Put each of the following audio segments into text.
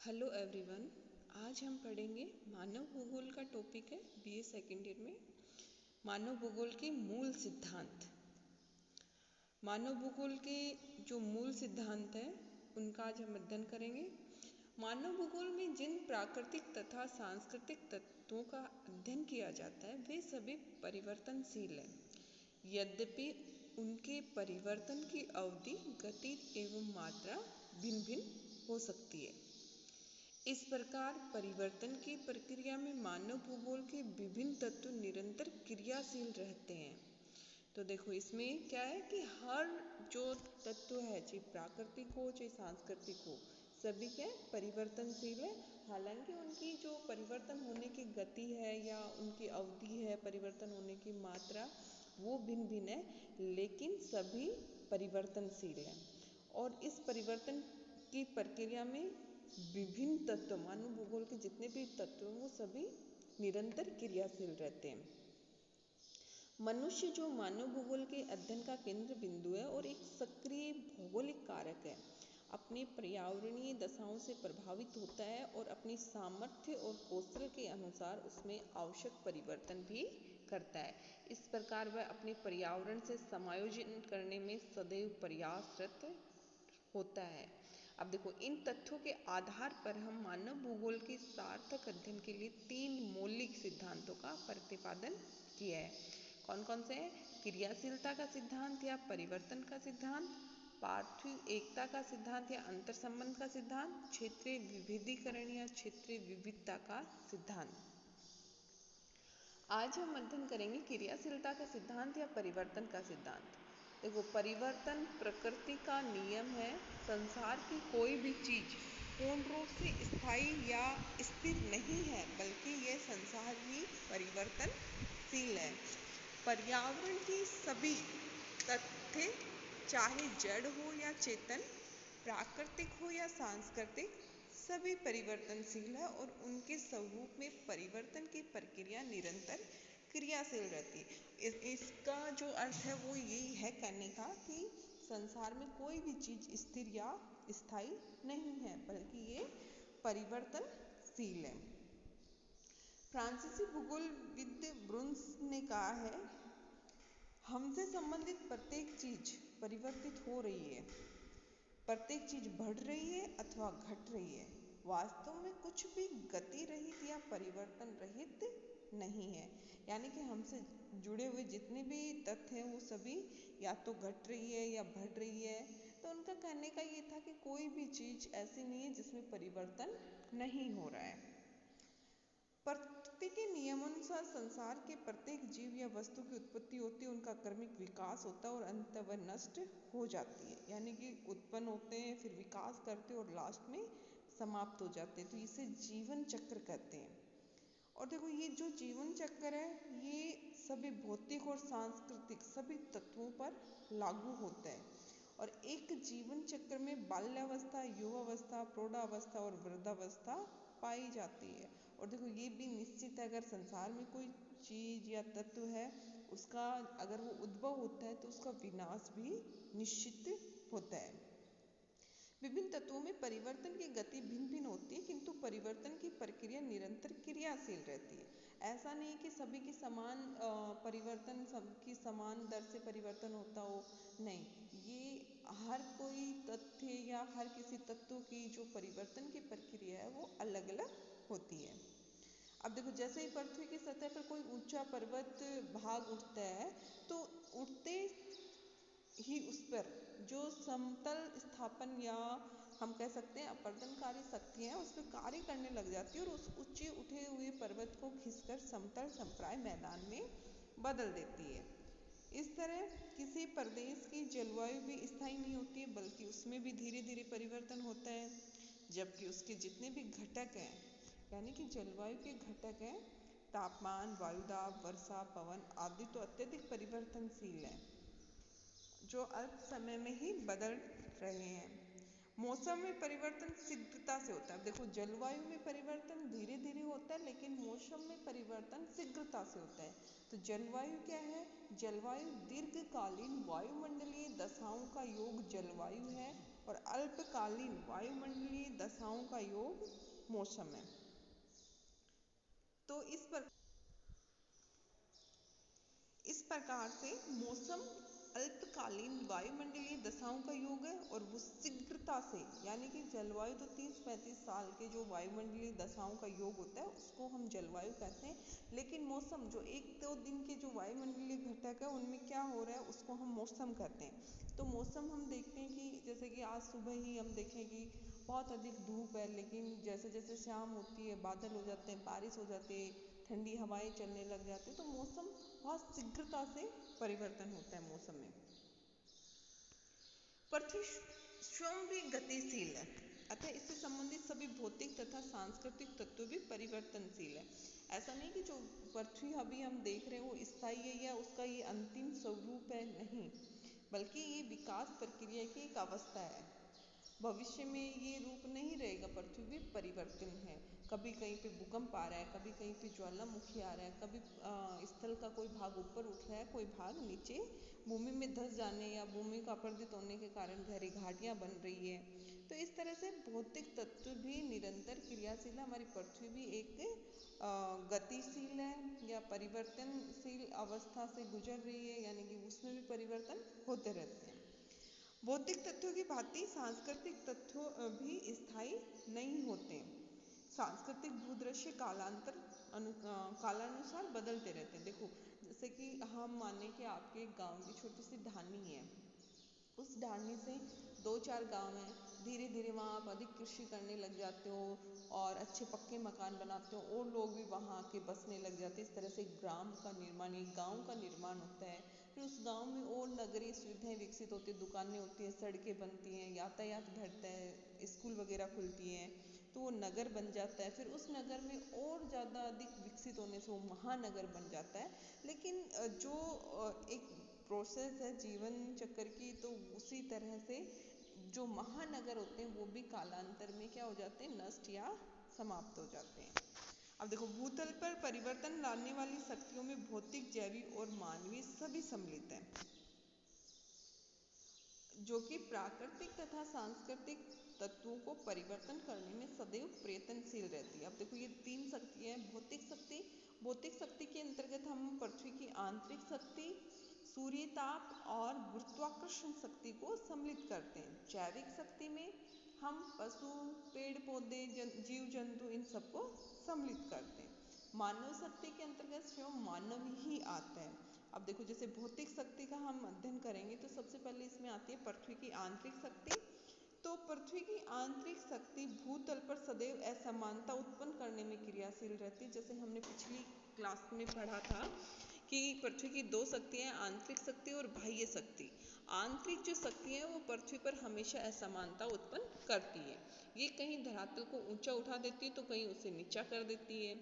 Hello everyone. आज हम पढ़ेंगे मानव भूगोल का टॉपिक है बीए सेकेंड ईयर में मानव भूगोल के मूल सिद्धांत। मानव भूगोल के जो मूल सिद्धांत हैं उनका आज हम अध्ययन करेंगे। मानव भूगोल में जिन प्राकृतिक तथा सांस्कृतिक तत्वों का अध्ययन किया जाता है वे सभी परिवर्तनशील हैं। यद्यपि उनके परिवर्तन की अवधि, गति एवं मात्रा भिन्न भिन्न हो सकती है। इस प्रकार परिवर्तन की प्रक्रिया में मानव भूगोल के विभिन्न तत्व निरंतर क्रियाशील रहते हैं। तो देखो इसमें क्या है कि हर जो तत्व है, चाहे प्राकृतिक हो चाहे सांस्कृतिक हो, सभी क्या परिवर्तनशील है। हालांकि उनकी जो परिवर्तन होने की गति है या उनकी अवधि है, परिवर्तन होने की मात्रा, वो भिन्न भिन्न है, लेकिन सभी परिवर्तनशील है। और इस परिवर्तन की प्रक्रिया में विभिन्न तत्व, मानव भूगोल के जितने भी तत्व हैं वो सभी निरंतर क्रियाशील रहते हैं। मनुष्य जो मानव भूगोल के अध्ययन का केंद्र बिंदु है और एक सक्रिय भौगोलिक कारक है, अपनी पर्यावरणीय दशाओं से प्रभावित होता है और अपनी सामर्थ्य और कौशल के अनुसार उसमें आवश्यक परिवर्तन भी करता है। इस प्रकार वह अपने पर्यावरण से समायोजन करने में सदैव प्रयासरत होता है। अब देखो इन तथ्यों के आधार पर हम मानव भूगोल के सार्थक अध्ययन के लिए 3 मौलिक सिद्धांतों का प्रतिपादन किया है। कौन कौन से हैं? क्रियाशीलता का सिद्धांत या परिवर्तन का सिद्धांत, पार्थिव एकता का सिद्धांत या अंतर संबंध का सिद्धांत, क्षेत्रीय विभेदीकरण या क्षेत्रीय विविधता का सिद्धांत। आज हम अध्ययन करेंगे क्रियाशीलता का सिद्धांत या परिवर्तन का सिद्धांत। देखो परिवर्तन प्रकृति का नियम है। संसार की कोई भी चीज पूर्ण रूप से स्थायी या स्थिर नहीं है, बल्कि यह संसार ही परिवर्तनशील है। पर्यावरण की सभी तथ्य, चाहे जड़ हो या चेतन, प्राकृतिक हो या सांस्कृतिक, सभी परिवर्तनशील है और उनके स्वरूप में परिवर्तन की प्रक्रिया निरंतर क्रियाशील रहती है। इसका जो अर्थ है वो यही है कहने का कि संसार में कोई भी चीज स्थिर या स्थायी नहीं है, बल्कि ये परिवर्तनशील है। फ्रांसीसी भूगोलविद ब्रुन्स ने कहा है, हमसे संबंधित प्रत्येक चीज परिवर्तित हो रही है, प्रत्येक चीज बढ़ रही है अथवा घट रही है। वास्तव में कुछ भी गति रहित या परिवर्तन रहित नहीं है। यानी कि हमसे जुड़े हुए जितने भी तथ्य हैं वो सभी या तो घट रही है या बढ़ रही है। तो उनका कहने का ये था कि कोई भी चीज ऐसी नहीं है जिसमें परिवर्तन नहीं हो रहा है। प्रकृति के नियमानुसार संसार के प्रत्येक जीव या वस्तु की उत्पत्ति होती है, उनका क्रमिक विकास होता है और अंततः वह नष्ट हो जाती है। यानी कि उत्पन्न होते हैं, फिर विकास करते हैं और लास्ट में समाप्त हो जाते हैं। तो इसे जीवन चक्र कहते हैं। और देखो ये जो जीवन चक्र है ये सभी भौतिक और सांस्कृतिक सभी तत्वों पर लागू होता है। और एक जीवन चक्र में बाल्यावस्था, युवावस्था, प्रौढ़ावस्था और वृद्धावस्था पाई जाती है। और देखो ये भी निश्चित है, अगर संसार में कोई चीज या तत्व है उसका अगर वो उद्भव होता है तो उसका विनाश भी निश्चित होता है। विभिन्न तत्वों में परिवर्तन की गति भिन्न भिन्न होती है, किंतु परिवर्तन की प्रक्रिया निरंतर क्रियाशील रहती है। ऐसा नहीं कि सभी की समान परिवर्तन, सबकी समान दर से परिवर्तन होता हो, नहीं। ये हर कोई तथ्य या हर किसी तत्व की जो परिवर्तन की प्रक्रिया है वो अलग अलग होती है। अब देखो जैसे ही पृथ्वी की सतह पर कोई ऊंचा पर्वत भाग उठता है तो उठते ही उस पर जो समतल स्थापन या हम कह सकते हैं अपरदनकारी शक्तियां उस पर कार्य करने लग जाती है और उस ऊंचे उठे हुए पर्वत को खींचकर समतल संप्राय मैदान में बदल देती है। इस तरह किसी प्रदेश की जलवायु भी स्थायी नहीं होती है, बल्कि उसमें भी धीरे धीरे परिवर्तन होता है। जबकि उसके जितने भी घटक हैं, यानी कि जलवायु के घटक हैं, तापमान, वायुदाब, वर्षा, पवन आदि तो अत्यधिक परिवर्तनशील है, जो अल्प समय में ही बदल रहे हैं। मौसम में परिवर्तन शीघ्रता से होता है। देखो जलवायु में परिवर्तन धीरे धीरे होता है, लेकिन मौसम में परिवर्तन शीघ्रता से होता है। तो जलवायु क्या है? जलवायु दीर्घकालीन वायुमंडलीय दशाओं का योग जलवायु है और अल्पकालीन वायुमंडलीय दशाओं का योग मौसम है। तो इस प्रकार से मौसम अल्पकालीन वायुमंडलीय दशाओं का योग है और वो शीघ्रता से, यानी कि जलवायु तो 30-35 साल के जो वायुमंडलीय दशाओं का योग होता है उसको हम जलवायु कहते हैं, लेकिन मौसम जो 1-2 दिन के जो वायुमंडलीय घटक है उनमें क्या हो रहा है उसको हम मौसम कहते हैं। तो मौसम हम देखते हैं कि जैसे कि आज सुबह ही हम देखें कि बहुत अधिक धूप है, लेकिन जैसे जैसे शाम होती है बादल हो जाते हैं, बारिश हो जाती है, ठंडी हवाएं चलने लग जाती है। तो मौसम बहुत शीघ्रता से परिवर्तन होता है मौसम में। पृथ्वी स्वयं भी गतिशील है, अतः इससे संबंधित सभी भौतिक तथा सांस्कृतिक तत्व भी परिवर्तनशील है। ऐसा नहीं कि जो पृथ्वी अभी हम देख रहे हैं वो स्थायी है या उसका ये अंतिम स्वरूप है, नहीं, बल्कि ये विकास प्रक्रिया की एक अवस्था है। भविष्य में ये रूप नहीं रहेगा, पृथ्वी भी परिवर्तन है। कभी कहीं पे भूकंप आ रहा है, कभी कहीं पे ज्वालामुखी आ रहा है, कभी स्थल का कोई भाग ऊपर उठ रहा है, कोई भाग नीचे भूमि में धंस जाने या भूमि का अपरदित होने के कारण गहरी घाटियां बन रही है। तो इस तरह से भौतिक तत्व भी निरंतर क्रियाशील है। हमारी पृथ्वी भी एक गतिशील है या परिवर्तनशील अवस्था से गुजर रही है, यानी कि उसमें भी परिवर्तन होते रहते हैं। भौतिक तत्वों की भांति सांस्कृतिक तत्व भी स्थायी नहीं होते। सांस्कृतिक भूदृश्य कालानुसार बदलते रहते हैं। देखो जैसे कि हम माने कि आपके गांव की छोटी सी ढानी है, उस ढानी से 2-4 गांव हैं, धीरे धीरे वहाँ आप अधिक कृषि करने लग जाते हो और अच्छे पक्के मकान बनाते हो और लोग भी वहाँ आके बसने लग जाते हैं। इस तरह से ग्राम का निर्माण, एक गाँव का निर्माण होता है। फिर उस गांव में और नगरीय सुविधाएं विकसित होती है, दुकानें होती हैं, सड़कें बनती हैं, यातायात बढ़ता है, स्कूल वगैरह खुलती हैं, तो वो नगर बन जाता है। फिर उस नगर में और ज़्यादा अधिक विकसित होने से वो महानगर बन जाता है। लेकिन जो एक प्रोसेस है जीवन चक्र की, तो उसी तरह से जो महानगर होते हैं वो भी कालांतर में क्या हो जाते हैं, नष्ट या समाप्त हो जाते हैं। अब देखो भूतल पर परिवर्तन लाने वाली शक्तियों में भौतिक, जैविक और मानवीय सभी सम्मिलित हैं, जो कि प्राकृतिक तथा सांस्कृतिक तत्वों को परिवर्तन करने में सदैव प्रयत्नशील रहती है। अब देखो ये 3 शक्तियाँ हैं। भौतिक शक्ति के अंतर्गत हम पृथ्वी की आंतरिक शक्ति, सूर्य ताप और गुरुत्वाकर्षण शक्ति को सम्मिलित करते हैं। जैविक शक्ति में हम पशु, पेड़ पौधे, जीव जंतु इन सबको सम्मिलित करते हैं। मानव शक्ति के अंतर्गत स्वयं मानव ही आता है। अब देखो जैसे भौतिक शक्ति का हम अध्ययन करेंगे तो सबसे पहले इसमें आती है पृथ्वी की आंतरिक शक्ति। तो पृथ्वी की आंतरिक शक्ति भूतल पर सदैव असमानता उत्पन्न करने में क्रियाशील रहती है। जैसे हमने पिछली क्लास में पढ़ा था कि पृथ्वी की 2 शक्तियाँ, आंतरिक शक्ति और बाह्य शक्ति। आंतरिक जो शक्ति है वो पृथ्वी पर हमेशा असमानता उत्पन्न करती है। ये कहीं धरातल को ऊंचा उठा देती है तो कहीं उसे नीचा कर देती है।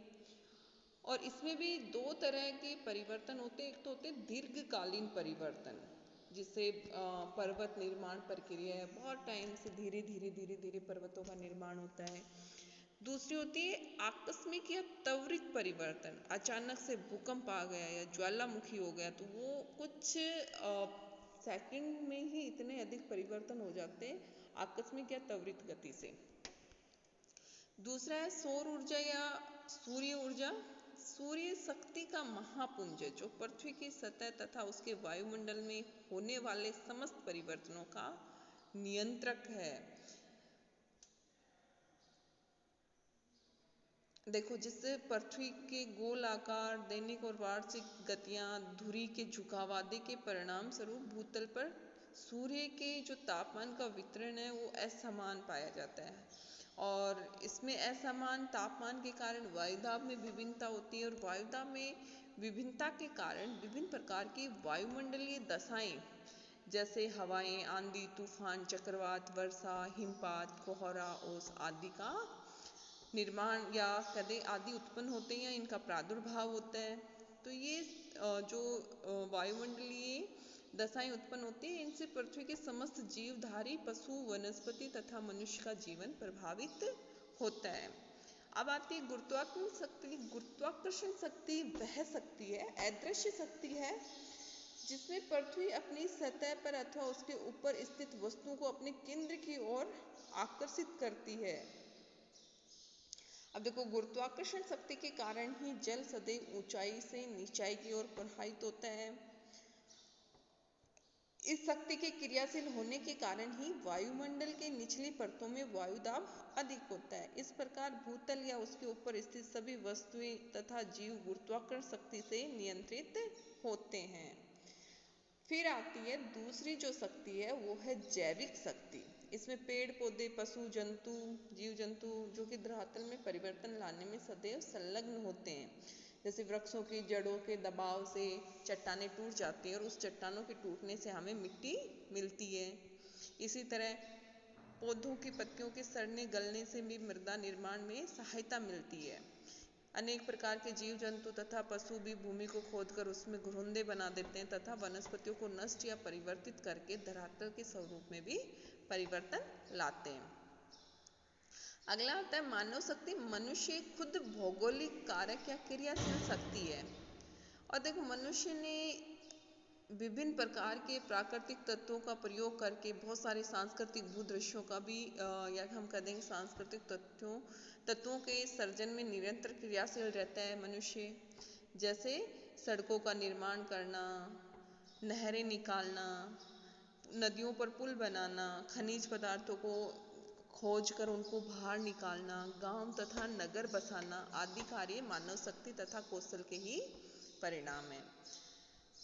और इसमें भी 2 तरह के परिवर्तन होते हैं। एक तो होते हैं दीर्घकालीन परिवर्तन, जिससे पर्वत निर्माण प्रक्रिया है, बहुत टाइम से धीरे धीरे पर्वतों का निर्माण होता है। दूसरी होती है आकस्मिक या त्वरित परिवर्तन, अचानक से भूकंप आ गया या ज्वालामुखी हो गया तो वो कुछ सेकंड में ही इतने अधिक परिवर्तन हो जाते हैं आकस्मिक या त्वरित गति से। दूसरा है सौर ऊर्जा या सूर्य ऊर्जा। सूर्य शक्ति का महापुंज है जो पृथ्वी की सतह तथा उसके वायुमंडल में होने वाले समस्त परिवर्तनों का नियंत्रक है। देखो जिससे पृथ्वी के गोल आकार, दैनिक और वार्षिक गतियां, धुरी के झुकाव आदि के परिणाम स्वरूप भूतल पर सूर्य के जो तापमान का वितरण है वो असमान पाया जाता है। और इसमें असमान तापमान के कारण वायुदाब में विभिन्नता होती है और वायुदाब में विभिन्नता के कारण विभिन्न प्रकार की वायुमंडलीय दशाएं जैसे हवाएं, आंधी, तूफान, चक्रवात, वर्षा, हिमपात, कोहरा, ओस आदि का निर्माण या कदे आदि उत्पन्न होते हैं या इनका प्रादुर्भाव होता है। तो ये जो वायुमंडलीय दशाएं उत्पन्न होती है इनसे पृथ्वी के समस्त जीवधारी, पशु, वनस्पति तथा मनुष्य का जीवन प्रभावित होता है। अब आती है गुरुत्वाकर्षण शक्ति। गुरुत्वाकर्षण शक्ति वह शक्ति है, अदृश्य शक्ति है, जिसमें पृथ्वी अपनी सतह पर अथवा उसके ऊपर स्थित वस्तुओं को अपने केंद्र की ओर आकर्षित करती है। अब देखो, गुरुत्वाकर्षण शक्ति के कारण ही जल सदैव ऊंचाई से नीचाई की ओर प्रवाहित होता है। इस शक्ति के क्रियाशील होने के कारण ही वायुमंडल के निचली परतों में वायुदाब अधिक होता है। इस प्रकार भूतल या उसके ऊपर स्थित सभी वस्तुएं तथा जीव गुरुत्वाकर्षण शक्ति से नियंत्रित होते हैं। फिर आती है दूसरी जो शक्ति है, वो है जैविक शक्ति। इसमें पेड़ पौधे, पशु जंतु, जीव जंतु जो कि धरातल में परिवर्तन लाने में सदैव संलग्न होते हैं। जैसे वृक्षों की जड़ों के दबाव से चट्टानें टूट जाती हैं और उस चट्टानों के टूटने से हमें मिट्टी मिलती है। इसी तरह पौधों की पत्तियों के सड़ने गलने से भी मृदा निर्माण में सहायता मिलती है। अनेक प्रकार के जीव जंतु तथा पशु भी भूमि को खोदकर उसमें घुरंदे बना देते हैं तथा वनस्पतियों को नष्ट या परिवर्तित करके धरातल के स्वरूप में भी परिवर्तन लाते हैं। अगला आता है मानव शक्ति। मनुष्य खुद भौगोलिक कारक या क्रियाशील शक्ति है। और देखो, मनुष्य ने विभिन्न प्रकार के प्राकृतिक तत्वों का प्रयोग करके बहुत सारे सांस्कृतिक भूदृश्यों का भी या हम कह देंगे सांस्कृतिक तत्वों के सर्जन में निरंतर क्रियाशील रहता है मनुष्य। जैसे सड़कों का निर्माण करना, नहरें निकालना, नदियों पर पुल बनाना, खनिज पदार्थों को खोज कर उनको बाहर निकालना, गांव तथा नगर बसाना आदि कार्य मानव शक्ति तथा कौशल के ही परिणाम है।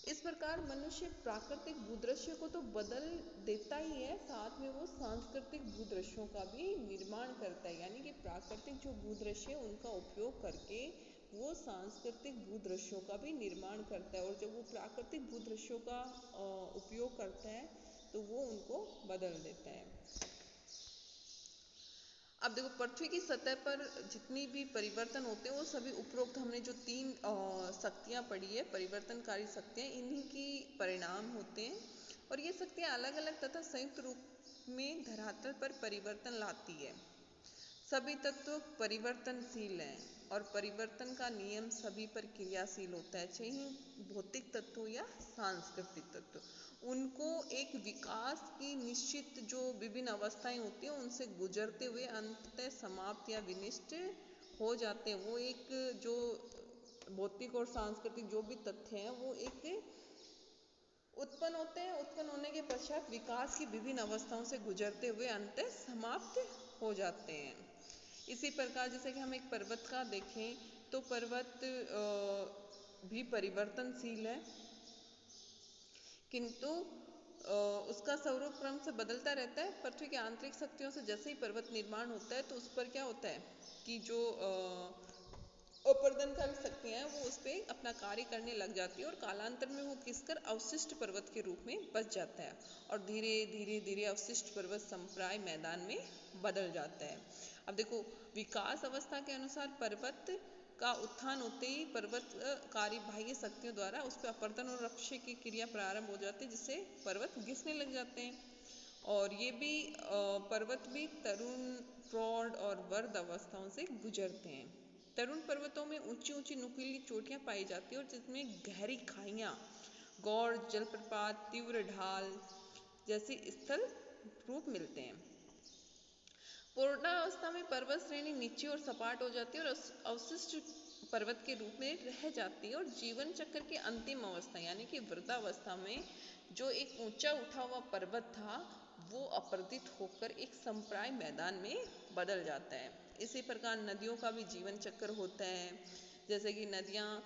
इस प्रकार मनुष्य प्राकृतिक भूदृश्य को तो बदल देता ही है, साथ में वो सांस्कृतिक भूदृश्यों का भी निर्माण करता है। यानी कि प्राकृतिक जो भूदृश्य उनका उपयोग करके वो सांस्कृतिक भूदृश्यों का भी निर्माण करता है। और जब वो प्राकृतिक भूदृश्यों का उपयोग करता है तो वो उनको बदल देता है। अब देखो, पृथ्वी की सतह पर जितनी भी परिवर्तन होते हैं वो सभी उपरोक्त हमने जो 3 शक्तियाँ पढ़ी है, परिवर्तनकारी शक्तियाँ, इन्हीं की परिणाम होते हैं। और ये शक्तियाँ अलग अलग तथा संयुक्त रूप में धरातल पर परिवर्तन लाती है। सभी तत्व परिवर्तनशील हैं और परिवर्तन का नियम सभी पर क्रियाशील होता है, चाहे भौतिक तत्व या सांस्कृतिक तत्व। उनको एक विकास की निश्चित जो विभिन्न अवस्थाएं होती हैं उनसे गुजरते हुए अंततः समाप्त या विनिष्ट हो जाते हैं। वो एक जो भौतिक और सांस्कृतिक जो भी तथ्य हैं वो एक उत्पन्न होते हैं, उत्पन्न होने के पश्चात विकास की विभिन्न अवस्थाओं से गुजरते हुए अंततः समाप्त हो जाते हैं। इसी प्रकार जैसे कि हम एक पर्वत का देखें तो पर्वत भी परिवर्तनशील है, किंतु उसका स्वरूप क्रम से बदलता रहता है। पृथ्वी की आंतरिक शक्तियों से जैसे ही पर्वत निर्माण होता है तो उस पर क्या होता है कि जो अपर्दनकारी शक्तियां हैं वो उस पर अपना कार्य करने लग जाती है और कालांतर में वो घिसकर अवशिष्ट पर्वत के रूप में बच जाता है और धीरे धीरे धीरे अवशिष्ट पर्वत संप्राय मैदान में बदल जाता है। अब देखो, विकास अवस्था के अनुसार पर्वत का उत्थान होते ही पर्वतकारी बाह्य शक्तियों द्वारा उस पर अपर्दन और अपक्षय की क्रिया प्रारंभ हो जाती है, जिससे पर्वत घिसने लग जाते हैं। और ये भी पर्वत भी तरुण, प्रौढ़ और वर्ध अवस्थाओं से गुजरते हैं। तरुण पर्वतों में ऊंची ऊंची नुकीली चोटियां पाई जाती है और जिसमें गहरी खाइयां, गौड़, जलप्रपात, तीव्र ढाल जैसे स्थल रूप मिलते हैं। पूर्णावस्था में पर्वत श्रेणी नीचे और सपाट हो जाती है और अवशिष्ट पर्वत के रूप में रह जाती है। और जीवन चक्र की अंतिम अवस्था यानी कि वृद्धावस्था में जो एक ऊंचा उठा हुआ पर्वत था वो अपर्दित होकर एक संप्राय मैदान में बदल जाता है। इसी प्रकार नदियों का भी जीवन चक्र होता है। जैसे कि नदियाँ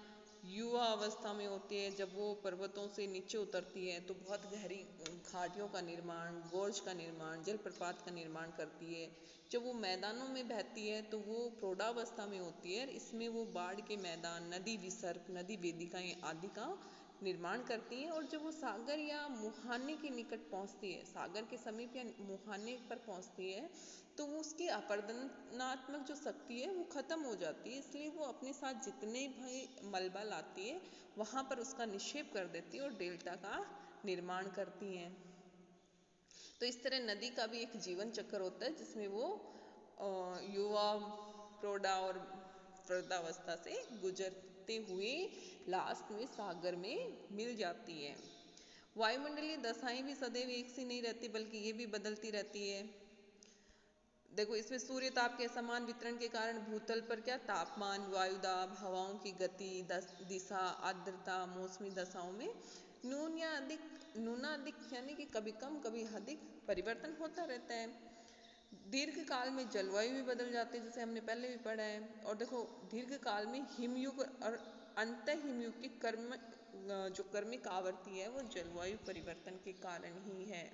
युवा अवस्था में होती है, जब वो पर्वतों से नीचे उतरती है तो बहुत गहरी घाटियों का निर्माण, गोर्ज का निर्माण, जलप्रपात का निर्माण करती है। जब वो मैदानों में बहती है तो वो प्रौढ़ावस्था में होती है। इसमें वो बाढ़ के मैदान, नदी विसर्ग, नदी वेदिकाएं आदि का निर्माण करती है। और जब वो सागर या मुहाने के निकट पहुंचती है, सागर के समीप या मुहाने पर पहुंचती है, तो वो उसकी अपर्दनात्मक जो शक्ति है वो खत्म हो जाती है। इसलिए वो अपने साथ जितने भी मलबा लाती है वहां पर उसका निक्षेप कर देती है और डेल्टा का निर्माण करती हैं। तो इस तरह नदी का भी एक जीवन चक्र होता है जिसमें वो युवा, प्रौढ़ा और वृद्धावस्था से गुजरते हुए लास्ट में सागर में मिल जाती है। वायुमंडलीय दशाएं भी सदैव एक सी नहीं रहती बल्कि ये भी बदलती रहती है। देखो इसमें सूर्य ताप के समान वितरण के कारण भूतल पर क्या तापमान, वायुदाब, हवाओं की गति, दिशा, आर्द्रता, मौसमी दशाओं में न्यून या अधिक, न्यूनाधिक यानी कि कभी कम कभी अधिक परिवर्तन होता रहता है। दीर्घ काल में जलवायु भी बदल जाती है, जैसे हमने पहले भी पढ़ा है। और देखो दीर्घ काल में हिमयुग और अंत हिमयुग की जो क्रमिक आवर्ती है वो जलवायु परिवर्तन के कारण ही है।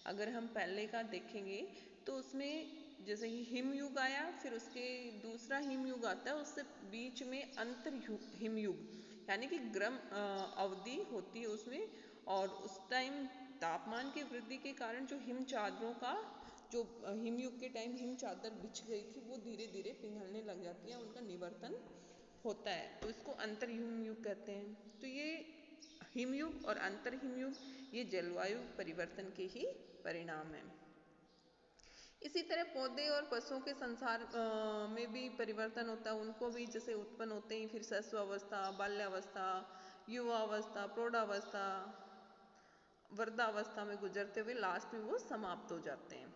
अगर हम पहले का देखेंगे तो उसमें जैसे ही हिमयुग आया, फिर उसके दूसरा हिमयुग आता है, उससे बीच में अंतर हिमयुग यानी कि गर्म अवधि होती है उसमें। और उस टाइम तापमान की वृद्धि के कारण जो हिम चादरों का जो हिमयुग के टाइम हिम चादर बिछ गई थी वो धीरे धीरे पिघलने लग जाती है, उनका निवर्तन होता है, तो इसको अंतर हिमयुग कहते हैं। तो ये हिमयुग और अंतर हिमयुग ये जलवायु परिवर्तन के ही परिणाम है। इसी तरह पौधे और पशुओं के संसार में भी परिवर्तन होता है, उनको भी जैसे उत्पन्न होते ही फिर शैशवावस्था, बाल्यावस्था, युवावस्था, प्रौढ़ावस्था, वृद्धावस्था में गुजरते हुए लास्ट में वो समाप्त हो जाते हैं।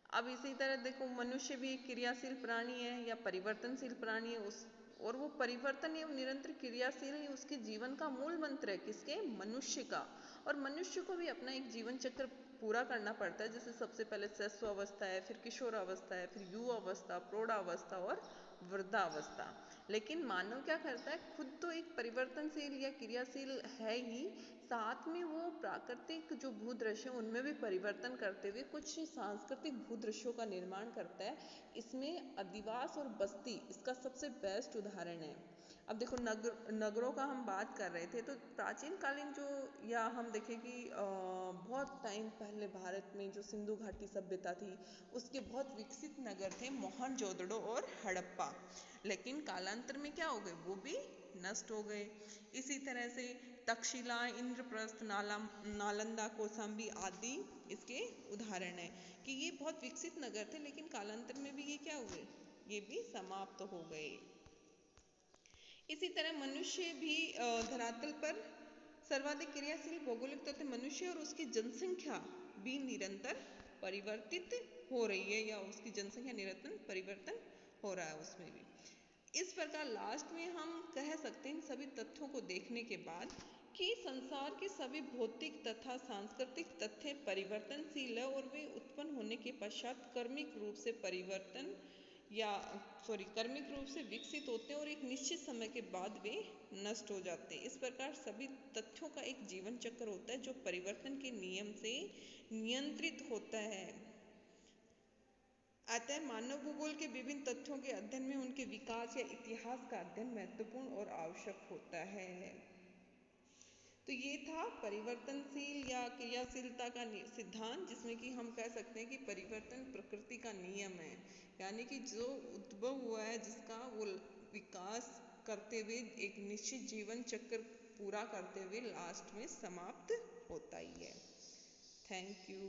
अब इसी तरह देखो मनुष्य भी एक क्रियाशील प्राणी है या परिवर्तनशील प्राणी है, उस और वो परिवर्तन एवं निरंतर क्रियाशील ही उसके जीवन का मूल मंत्र है, किसके, मनुष्य का। और मनुष्य को भी अपना एक जीवन चक्र पूरा करना पड़ता है, जैसे सबसे पहले शैशवावस्था है, फिर किशोरावस्था है, फिर युवावस्था, प्रौढ़ावस्था और वृद्धावस्था। लेकिन मानव क्या करता है, खुद तो एक परिवर्तनशील या क्रियाशील है ही, साथ में वो प्राकृतिक जो भूदृश्य उनमें भी परिवर्तन करते हुए कुछ सांस्कृतिक भूदृश्यों का निर्माण करता है। इसमें अधिवास और बस्ती इसका सबसे बेस्ट उदाहरण है। अब देखो नगरों का हम बात कर रहे थे, तो प्राचीन कालीन जो, या हम देखें कि बहुत टाइम पहले भारत में जो सिंधु घाटी सभ्यता थी उसके बहुत विकसित नगर थे मोहनजोदड़ो और हड़प्पा। लेकिन कालांतर में क्या हो गए, वो भी नष्ट हो गए। इसी तरह से तक्षशिला, इंद्रप्रस्थ, नालंदा, कौशाम्बी आदि इसके उदाहरण है कि ये बहुत विकसित नगर थे, लेकिन कालांतर में भी ये क्या हुए, ये भी समाप्त हो गए। इसी तरह मनुष्य भी धरातल पर सर्वाधिक क्रियाशील भौगोलिक तत्व मनुष्य और उसकी जनसंख्या भी निरंतर परिवर्तित हो रही है, या उसकी जनसंख्या निरंतर परिवर्तन हो रहा है उसमें भी। इस प्रकार लास्ट में हम कह सकते हैं सभी तथ्यों को देखने के बाद कि संसार के सभी भौतिक तथा सांस्कृतिक तथ्य परिवर्तनशील है, और वे उत्पन्न होने के पश्चात क्रमिक रूप से कर्मिक रूप से विकसित होते हैं और एक निश्चित समय के बाद वे नष्ट हो जाते हैं। इस प्रकार सभी तथ्यों का एक जीवन चक्र होता है जो परिवर्तन के नियम से नियंत्रित होता है। अतः मानव भूगोल के विभिन्न तथ्यों के अध्ययन में उनके विकास या इतिहास का अध्ययन महत्वपूर्ण और आवश्यक होता है। तो ये था परिवर्तनशील या क्रियाशीलता का सिद्धांत, जिसमें कि हम कह सकते हैं कि परिवर्तन प्रकृति का नियम है, यानी कि जो उद्भव हुआ है जिसका वो विकास करते हुए एक निश्चित जीवन चक्र पूरा करते हुए लास्ट में समाप्त होता ही है। Thank you.